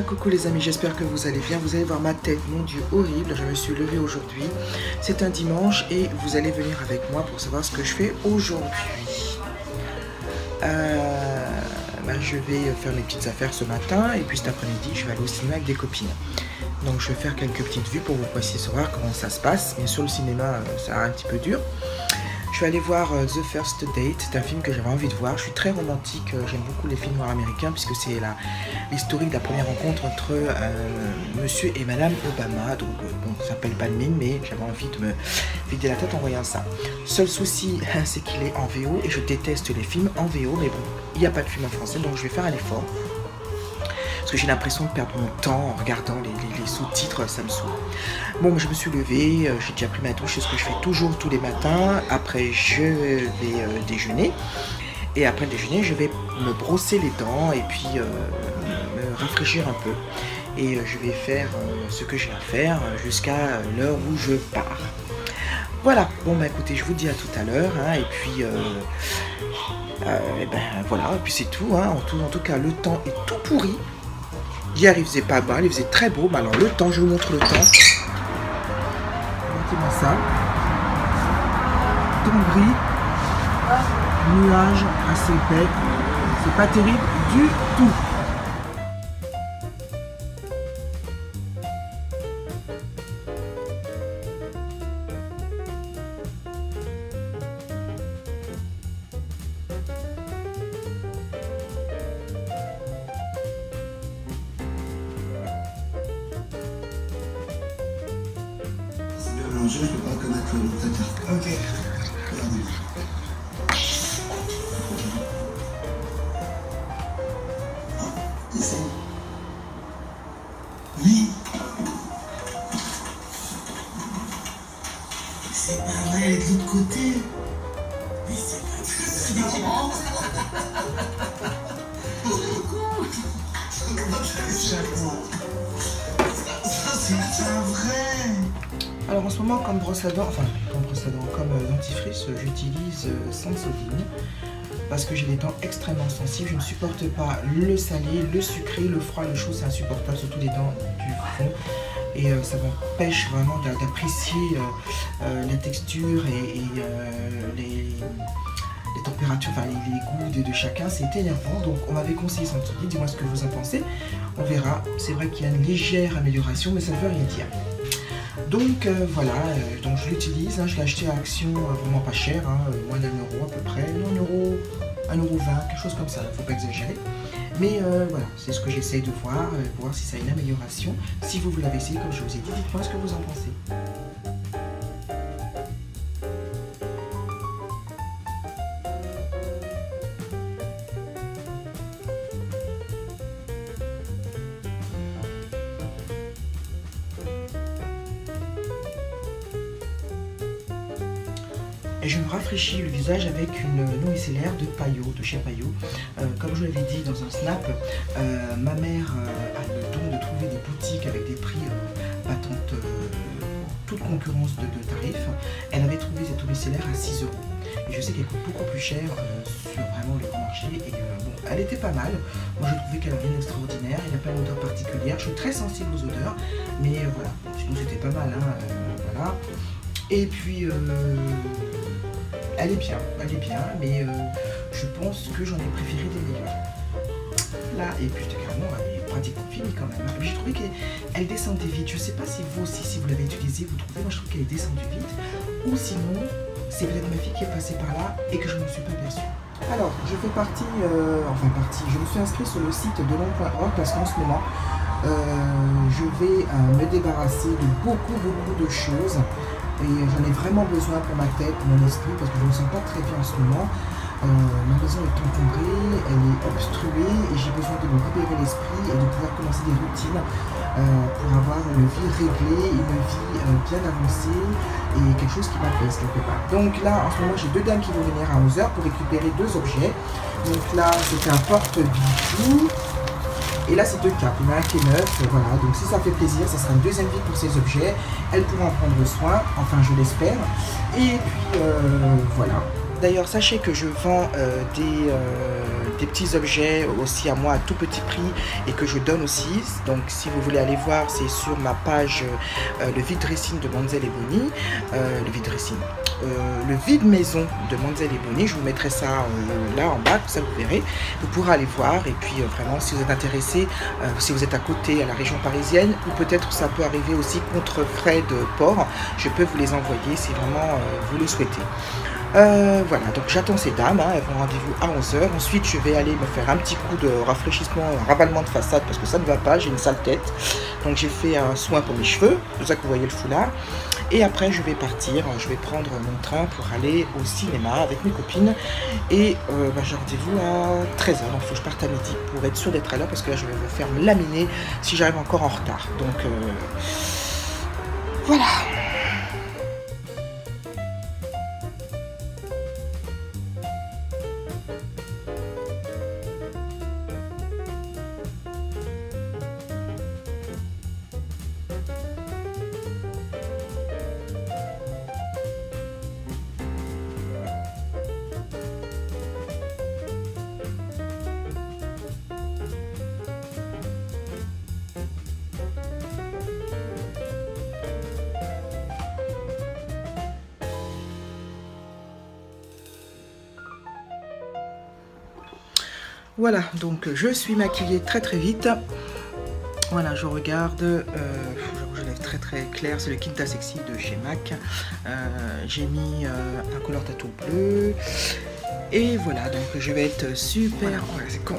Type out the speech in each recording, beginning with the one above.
Coucou les amis, j'espère que vous allez bien. Vous allez voir ma tête, mon Dieu, horrible. Je me suis levée aujourd'hui. C'est un dimanche et vous allez venir avec moi pour savoir ce que je fais aujourd'hui. Je vais faire mes petites affaires ce matin et puis cet après-midi, je vais aller au cinéma avec des copines. Donc je vais faire quelques petites vues pour vous puissiez savoir comment ça se passe. Bien sûr, le cinéma, ça a un petit peu dur. Je vais aller voir The First Date, c'est un film que j'avais envie de voir. Je suis très romantique, j'aime beaucoup les films noirs américains puisque c'est l'historique de la première rencontre entre Monsieur et Madame Obama. Donc bon, ça s'appelle pas le mine, mais j'avais envie de me vider la tête en voyant ça. Seul souci, c'est qu'il est en VO et je déteste les films en VO, mais bon, il n'y a pas de film en français, donc je vais faire un effort. Parce que j'ai l'impression de perdre mon temps en regardant les sous-titres, ça me saoule. Bon, je me suis levée, j'ai déjà pris ma douche, c'est ce que je fais toujours tous les matins. Après, je vais déjeuner. Et après le déjeuner, je vais me brosser les dents et puis me rafraîchir un peu. Et je vais faire ce que j'ai à faire jusqu'à l'heure où je pars. Voilà, bon écoutez, je vous dis à tout à l'heure. Et puis, voilà, et puis c'est tout. En tout cas, le temps est tout pourri. Hier, il faisait pas mal, il faisait très beau. Mais alors, le temps, je vous montre le temps. Regardez-moi ça. Temps gris, nuages assez épais. C'est pas terrible du tout. Je ne peux pas connaître ta carte. Ok. Ici. Oui. C'est pas vrai, de l'autre côté. Mais c'est pas marrant. C'est pas vrai. Alors en ce moment, comme brosse à dents, comme dentifrice, j'utilise Sensodyne parce que j'ai des dents extrêmement sensibles. Je ne supporte pas le salé, le sucré, le froid, le chaud, c'est insupportable, surtout les dents du fond. Et ça m'empêche vraiment d'apprécier la texture et les températures, enfin les goûts de chacun. C'est énervant, donc on m'avait conseillé Sensodyne. Dis-moi ce que vous en pensez, on verra. C'est vrai qu'il y a une légère amélioration, mais ça ne veut rien dire. Donc voilà, donc je l'utilise, je l'ai acheté à Action vraiment pas cher, moins d'1 euro à peu près, 1 euro 20, quelque chose comme ça, faut pas exagérer. Mais voilà, c'est ce que j'essaye de voir, pour voir si ça a une amélioration. Si vous l'avez essayé, comme je vous ai dit, dites-moi ce que vous en pensez. Et je me rafraîchis le visage avec une eau micellaire de Payot, de chez Payot. Comme je l'avais dit dans un snap, ma mère a le don de trouver des boutiques avec des prix battant toute concurrence de tarifs. Elle avait trouvé cette eau micellaire à 6 euros. Et je sais qu'elle coûte beaucoup plus cher sur vraiment le grand marché. Et bon, elle était pas mal. Moi, je trouvais qu'elle avait rien d'extraordinaire. Elle n'a pas une odeur particulière. Je suis très sensible aux odeurs. Mais voilà, sinon c'était pas mal. Voilà. Et puis, elle est bien, mais je pense que j'en ai préféré des meilleurs. Là, et puis carrément, elle est pratiquement finie quand même. Mais j'ai trouvé qu'elle descendait vite. Je sais pas si vous aussi, si vous l'avez utilisée, vous trouvez, moi je trouve qu'elle est descendue vite. Ou sinon, c'est peut-être ma fille qui est passée par là et que je ne me suis pas aperçue. Alors, je fais partie, je me suis inscrite sur le site de Delon.org parce qu'en ce moment, je vais me débarrasser de beaucoup de choses. Et j'en ai vraiment besoin pour ma tête, pour mon esprit, parce que je ne me sens pas très bien en ce moment. Ma maison est encombrée, elle est obstruée et j'ai besoin de me libérer l'esprit et de pouvoir commencer des routines pour avoir une vie réglée, une vie bien avancée et quelque chose qui m'apaise quelque part. Donc là, en ce moment, j'ai 2 dames qui vont venir à 11 h pour récupérer 2 objets. Donc là, c'est un porte-bijoux. Et là, c'est 2 capes. Il y en a un qui est neuf. Voilà. Donc, si ça fait plaisir, ça sera une deuxième vie pour ces objets. Elle pourra en prendre soin. Enfin, je l'espère. Et puis, voilà. d'ailleurs, sachez que je vends des petits objets aussi à moi à tout petit prix et que je donne aussi. Donc si vous voulez aller voir, c'est sur ma page le vide dressing de Monzel et Bonny, le vide maison de Monzel et Bonny. Je vous mettrai ça là en bas, ça vous verrez. Vous pourrez aller voir et puis vraiment si vous êtes intéressé, si vous êtes à côté à la région parisienne ou peut-être ça peut arriver aussi contre frais de port, je peux vous les envoyer si vraiment vous le souhaitez. Voilà, donc j'attends ces dames, hein, elles vont rendez-vous à 11 h. Ensuite, je vais aller me faire un petit coup de rafraîchissement, un ravalement de façade parce que ça ne va pas, j'ai une sale tête. Donc j'ai fait un soin pour mes cheveux, c'est pour ça que vous voyez le foulard. Et après, je vais partir, je vais prendre mon train pour aller au cinéma avec mes copines. Et j'ai rendez-vous à 13 h, donc il faut que je parte à midi pour être sûr d'être à l'heure parce que là, je vais me faire laminer si j'arrive encore en retard. Donc voilà. Voilà, donc je suis maquillée très vite. Voilà, je regarde, je lève très clair, c'est le Kinta Sexy de chez MAC. J'ai mis un color tattoo bleu. Et voilà, donc je vais être super...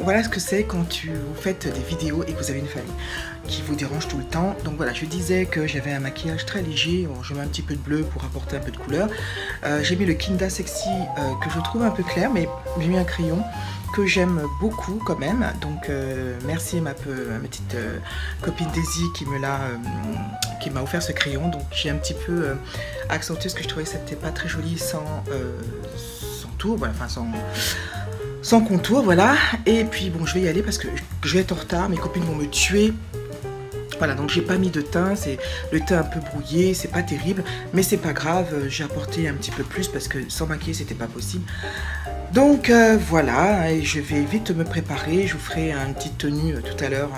Voilà ce que c'est quand vous faites des vidéos et que vous avez une famille qui vous dérange tout le temps. Donc voilà, je disais que j'avais un maquillage très léger. Bon, je mets un petit peu de bleu pour apporter un peu de couleur. J'ai mis le Kinta Sexy que je trouve un peu clair, mais j'ai mis un crayon que j'aime beaucoup quand même. Donc merci à ma petite copine Daisy qui m'a offert ce crayon. Donc j'ai un petit peu accentué ce que je trouvais que c'était pas très joli sans tour, voilà, enfin sans contour, voilà. Et puis bon, je vais y aller parce que je vais être en retard, mes copines vont me tuer. Voilà, donc j'ai pas mis de teint, c'est le teint un peu brouillé, c'est pas terrible, mais c'est pas grave, j'ai apporté un petit peu plus parce que sans maquiller c'était pas possible. Donc voilà, et je vais vite me préparer, je vous ferai une petite tenue tout à l'heure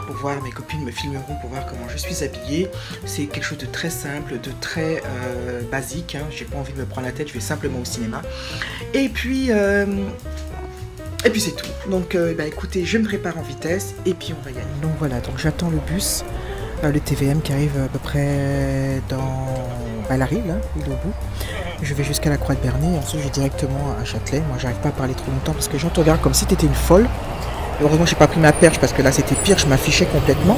pour voir, mes copines me filmeront pour voir comment je suis habillée. C'est quelque chose de très simple, de très basique, hein. J'ai pas envie de me prendre la tête, je vais simplement au cinéma. Et puis c'est tout. Donc écoutez, je me prépare en vitesse et puis on va y aller. Donc voilà, donc j'attends le bus, le TVM qui arrive à peu près dans... elle arrive là, il est au bout. Je vais jusqu'à la Croix de Berny et ensuite je vais directement à Châtelet. Moi j'arrive pas à parler trop longtemps parce que les gens te regardent comme si tu étais une folle. Et heureusement j'ai pas pris ma perche parce que là c'était pire, je m'affichais complètement.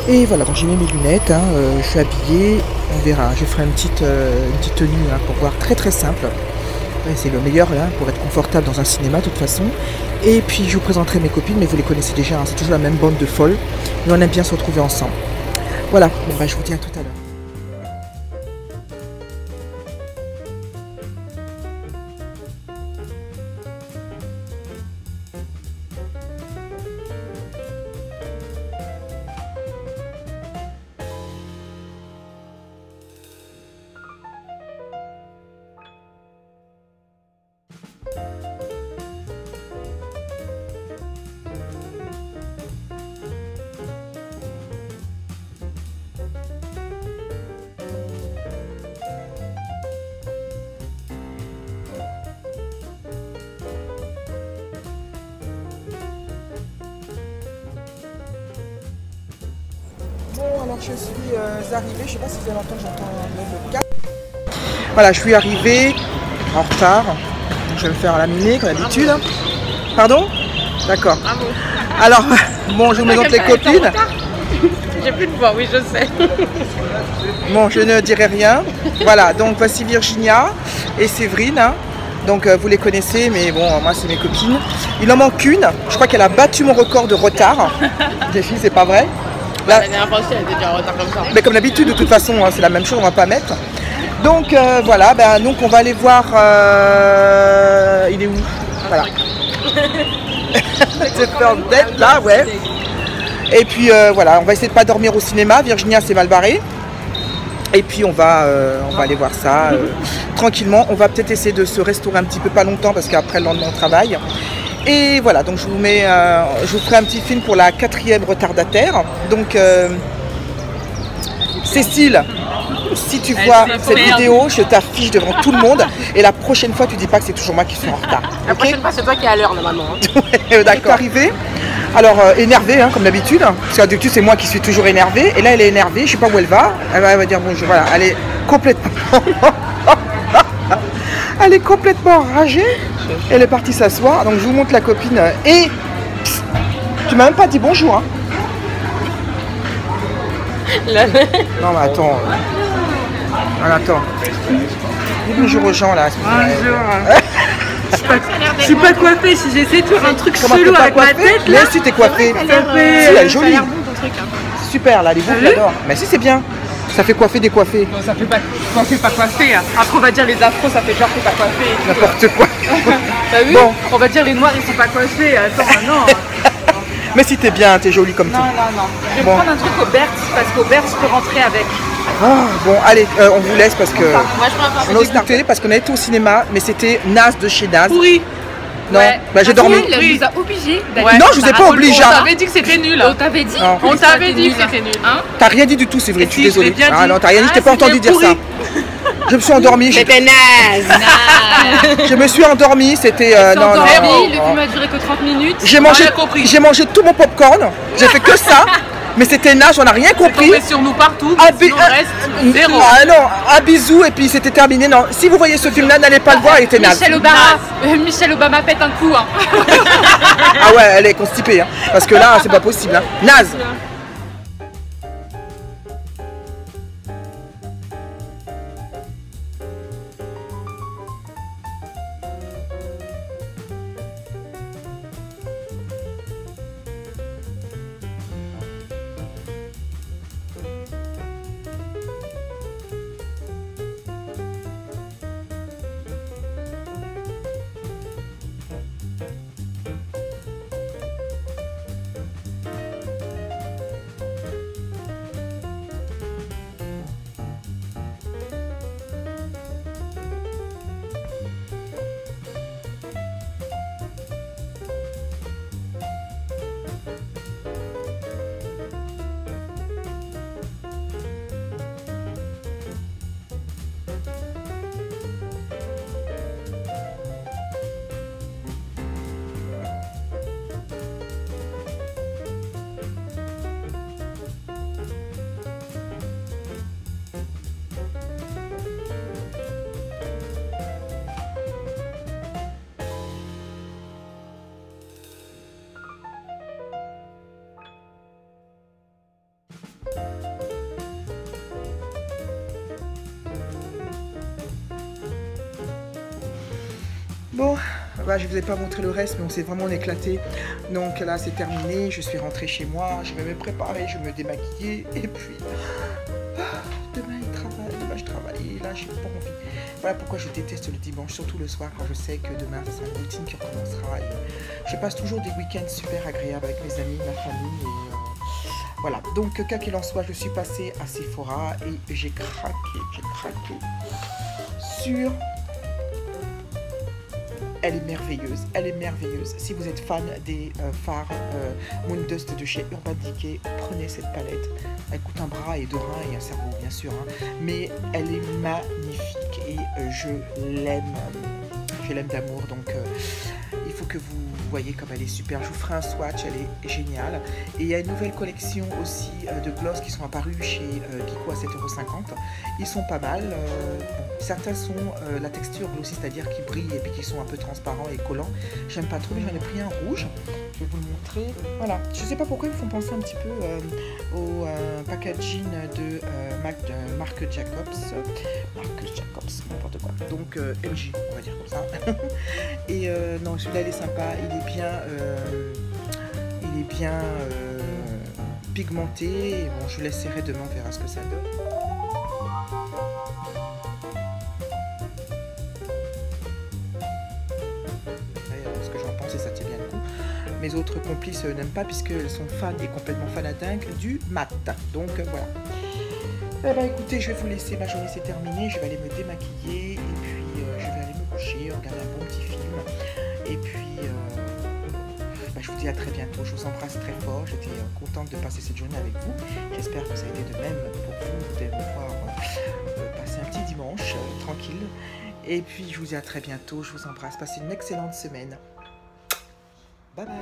Et voilà, donc j'ai mis mes lunettes, hein, je suis habillée, on verra. Je ferai une petite tenue hein, pour voir, très simple. C'est le meilleur là, pour être confortable dans un cinéma de toute façon. Et puis je vous présenterai mes copines, mais vous les connaissez déjà, hein, c'est toujours la même bande de folles. Mais on aime bien se retrouver ensemble. Voilà, bon, je vous dis à tout à l'heure. Alors je suis arrivée, je sais pas si vous allez entendre, j'entends le cap. Voilà, je suis arrivée en retard. Donc, je vais me faire laminer comme d'habitude. Pardon? D'accord. Ah bon. Alors, bon, je vous présente les copines. J'ai plus de voix, oui, je sais. Bon, je ne dirai rien. Voilà, donc voici Virginia et Séverine. Hein. Donc vous les connaissez, mais bon, moi c'est mes copines. Il en manque une. Je crois qu'elle a battu mon record de retard. Les filles, c'est pas vrai. Là, la dernière fois aussi, elle était déjà en retard comme ça. Mais comme d'habitude, de toute façon, hein, c'est la même chose, on va pas mettre. Donc voilà, donc on va aller voir. Il est où? Voilà. C'est d'être là, ouais. Et puis voilà, on va essayer de pas dormir au cinéma. Virginia s'est mal barrée. Et puis on va aller voir ça tranquillement. On va peut-être essayer de se restaurer un petit peu, pas longtemps, parce qu'après le lendemain on travaille. Et voilà, donc je vous ferai un petit film pour la 4e retardataire. Donc Cécile, si tu vois cette vidéo, je t'affiche devant tout le monde. Et la prochaine fois, tu dis pas que c'est toujours moi qui suis en retard. La prochaine fois, c'est toi qui es à l'heure normalement. Ouais, d'accord. Arrivé. Alors énervée, hein, comme d'habitude. Parce que d'habitude, c'est moi qui suis toujours énervée. Et là, elle est énervée. Je sais pas où elle va. Elle va dire bonjour. Voilà, elle est complètement. Elle est complètement enragée. Elle est partie s'asseoir. Donc je vous montre la copine. Et tu m'as même pas dit bonjour. Hein. Non mais attends. Attends. Dis bonjour aux gens là. Bonjour. Je suis pas coiffée. Si j'essaie de faire un truc chelou avec ma tête là. Mais si t'es coiffée. Si, elle est jolie. Super là, les boucles j'adore. Mais si c'est bien. Ça fait coiffer, décoiffer. Non, ça fait pas coiffer, pas coiffer. Après on va dire les afros, ça fait genre que pas coiffé. N'importe quoi. T'as vu? Bon. On va dire les noirs, ils sont pas coiffés. Attends, non. Mais si t'es bien, t'es jolie comme tout. Non. Je vais prendre un truc au Berthe, parce qu'au Berthe, je peux rentrer avec. Ah, bon, allez, on vous laisse parce que... Moi, je prends on a dégoûté parce qu'on a été au cinéma, mais c'était Naz de chez Naz. Pourri. Non, Ouais. bah j'ai dormi. Elle nous a obligés d'aller. Ouais. Non, je vous ai pas obligé. On t'avait dit que c'était nul. On t'avait dit. Non. On t'avait dit que c'était nul. Hein? T'as rien dit du tout, c'est vrai, Et je suis si, désolée. je l'ai bien Ah dit. non, t'as rien dit, je t'ai pas Ah, entendu c'est dire pourri. ça. Je me suis endormie. C'était naze. Je me suis endormie, c'était... non, Le non. film a duré que 30 minutes. J'ai On mangé, a compris. j'ai mangé tout mon popcorn, j'ai fait que ça, mais c'était Naz, on n'a rien compris. Tombé sur nous partout. Ah, Sinon, le reste, zéro. Ah non, un bisou et puis c'était terminé. Non, si vous voyez ce film-là, n'allez pas le voir, il était naze. Michelle Obama pète un coup. Hein. Ah ouais, elle est constipée, hein, parce que là, c'est pas possible. Hein. Naze. Bon, bah, je ne vous ai pas montré le reste, mais on s'est vraiment éclaté. Donc là, c'est terminé. Je suis rentrée chez moi. Je vais me préparer, je vais me démaquiller. Et puis, demain, je travaille. Et là, j'ai pas envie. Voilà pourquoi je déteste le dimanche, surtout le soir, quand je sais que demain, ça sera une routine qui recommencera. Et je passe toujours des week-ends super agréables avec mes amis, ma famille. Et voilà. Donc, quoi qu'il en soit, je suis passée à Sephora et j'ai craqué sur... Elle est merveilleuse, Si vous êtes fan des fards Moon Dust de chez Urban Decay, prenez cette palette. Elle coûte un bras et deux reins et un cerveau, bien sûr. Hein. Mais elle est magnifique et je l'aime d'amour. Donc, il faut que vous voyez comme elle est super. Je vous ferai un swatch, elle est géniale. Et il y a une nouvelle collection aussi de gloss qui sont apparus chez Kiko à 7,50 €. Ils sont pas mal. Certains sont la texture glossy, c'est-à-dire qui brillent et puis qui sont un peu transparents et collants. J'aime pas trop, mais j'en ai pris un rouge. Je vais vous le montrer. Voilà. Je sais pas pourquoi ils me font penser un petit peu au packaging de Marc Jacobs. N'importe quoi. Donc MJ, on va dire comme ça. Et non, celui-là il est sympa, il est bien pigmenté. Et bon, je l'essaierai demain, on verra ce que ça donne. Ce que j'en pense et ça tient bien le coup. Mes autres complices n'aiment pas puisqu'elles sont fans et complètement fanadingues du mat. Donc voilà. Eh ben écoutez, je vais vous laisser, ma journée c'est terminé, je vais aller me démaquiller et puis on regarde un bon petit film. Et puis, je vous dis à très bientôt. Je vous embrasse très fort. J'étais contente de passer cette journée avec vous. J'espère que ça a été de même pour vous de pouvoir passer un petit dimanche tranquille. Et puis, je vous dis à très bientôt. Je vous embrasse. Passez une excellente semaine. Bye bye.